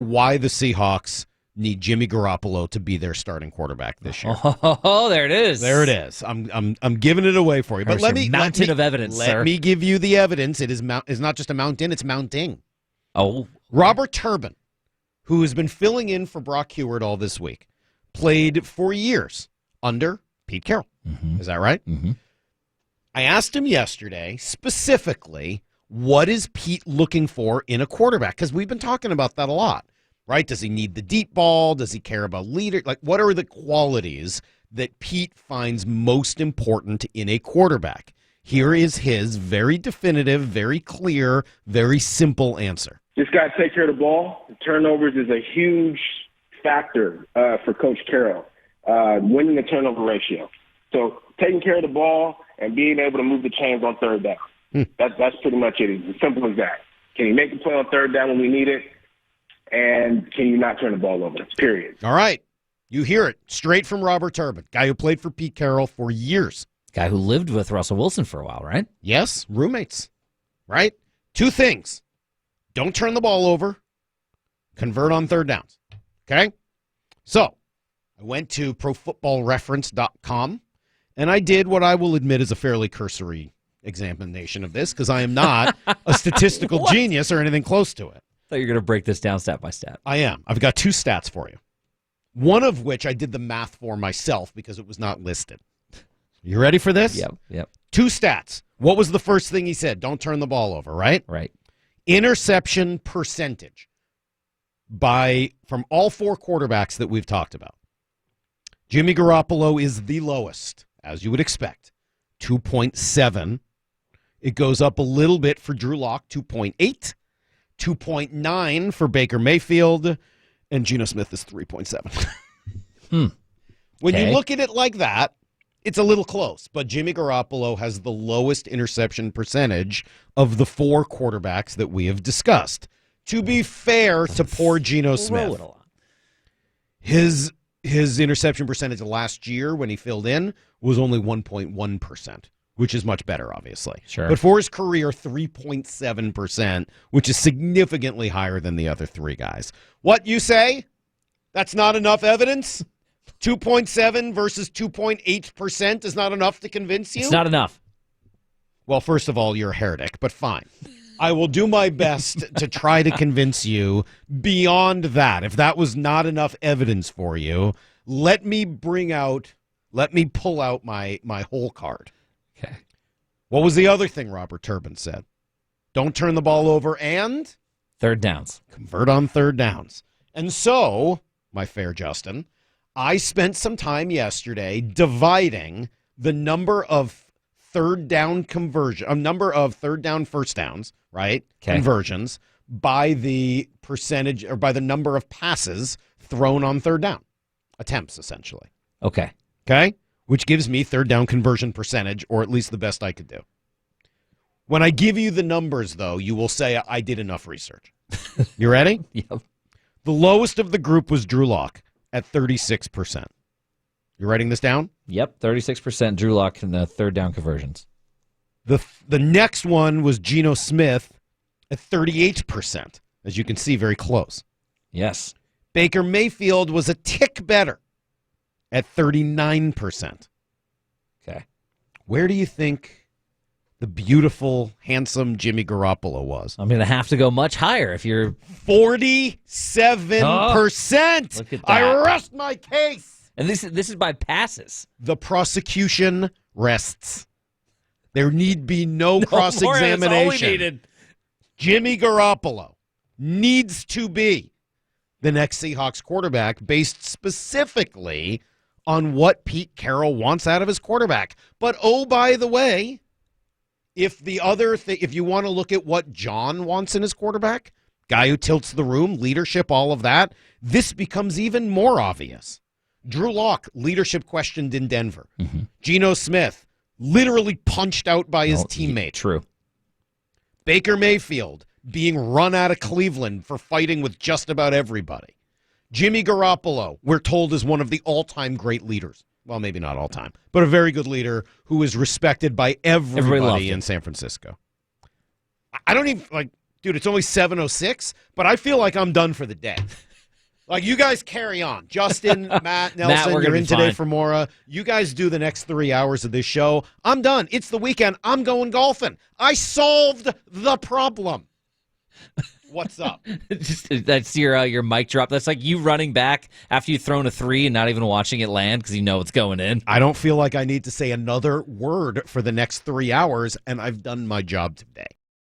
why the Seahawks need Jimmy Garoppolo to be their starting quarterback this year. Oh, there it is. There it is. I'm giving it away for you. But let me of evidence. Let me give you the evidence. It is not just a mountain, it's mounting. Oh, Robert Turbin, who has been filling in for Brock Heward all this week, played for years under Pete Carroll. Mm-hmm. Is that right? Mm-hmm. I asked him yesterday specifically, what is Pete looking for in a quarterback? Because we've been talking about that a lot. Right? Does he need the deep ball? Does he care about leader? Like, what are the qualities that Pete finds most important in a quarterback? Here is his very definitive, very clear, very simple answer. Just got to take care of the ball. Turnovers is a huge factor for Coach Carroll, winning the turnover ratio. So taking care of the ball and being able to move the chains on third down. That's pretty much it. It's as simple as that. Can you make the play on third down when we need it? And can you not turn the ball over? Period. All right. You hear it straight from Robert Turbin, guy who played for Pete Carroll for years. Guy who lived with Russell Wilson for a while, right? Yes, roommates, right? Two things. Don't turn the ball over. Convert on third downs. Okay? So, I went to profootballreference.com, and I did what I will admit is a fairly cursory examination of this, because I am not a statistical genius or anything close to it. I thought you were going to break this down stat by stat. I am. I've got two stats for you. One of which I did the math for myself because it was not listed. You ready for this? Yep. Two stats. What was the first thing he said? Don't turn the ball over, right? Right. Interception percentage from all four quarterbacks that we've talked about. Jimmy Garoppolo is the lowest, as you would expect, 2.7. It goes up a little bit for Drew Lock, 2.8. 2.9 for Baker Mayfield, and Geno Smith is 3.7. When you look at it like that, it's a little close, but Jimmy Garoppolo has the lowest interception percentage of the four quarterbacks that we have discussed. To be fair to poor Geno Smith, his interception percentage last year when he filled in was only 1.1%. Which is much better, obviously. Sure. But for his career, 3.7%, which is significantly higher than the other three guys. What, you say? That's not enough evidence? 2.7 versus 2.8% is not enough to convince you? It's not enough. Well, first of all, you're a heretic, but fine. I will do my best to try to convince you beyond that. If that was not enough evidence for you, let me pull out my whole card. Okay. What was the other thing Robert Turbin said? Don't turn the ball over and third downs. Convert on third downs. And so, my fair Justin, I spent some time yesterday dividing the number of third down first downs, right? Okay. Conversions by the percentage or by the number of passes thrown on third down. Attempts, essentially. Okay. Which gives me third down conversion percentage, or at least the best I could do. When I give you the numbers, though, you will say I did enough research. You ready? Yep. The lowest of the group was Drew Lock at 36%. You writing this down? Yep, 36% Drew Lock in the third down conversions. The next one was Geno Smith at 38%, as you can see, very close. Yes. Baker Mayfield was a tick better at 39%. Okay. Where do you think the beautiful, handsome Jimmy Garoppolo was? I'm going to have to go much higher if you're... 47%. Look at that. I rest my case. And this is by passes. The prosecution rests. There need be no cross-examination. That's all we needed. Jimmy Garoppolo needs to be the next Seahawks quarterback based specifically on what Pete Carroll wants out of his quarterback. But, oh, by the way, if you want to look at what John wants in his quarterback, guy who tilts the room, leadership, all of that, this becomes even more obvious. Drew Lock, leadership questioned in Denver. Mm-hmm. Geno Smith, literally punched out by his teammate. True. Baker Mayfield, being run out of Cleveland for fighting with just about everybody. Jimmy Garoppolo, we're told, is one of the all-time great leaders. Well, maybe not all-time, but a very good leader who is respected by everybody in San Francisco. I don't even, Dude, it's only 7:06, but I feel like I'm done for the day. Like, you guys carry on. Justin, Matt, Nelson, we're gonna you're be in today fine. for Mora. You guys do the next 3 hours of this show. I'm done. It's the weekend. I'm going golfing. I solved the problem. What's up? That's your mic drop. That's like you running back after you've thrown a 3 and not even watching it land because you know it's going in. I don't feel like I need to say another word for the next 3 hours, and I've done my job today.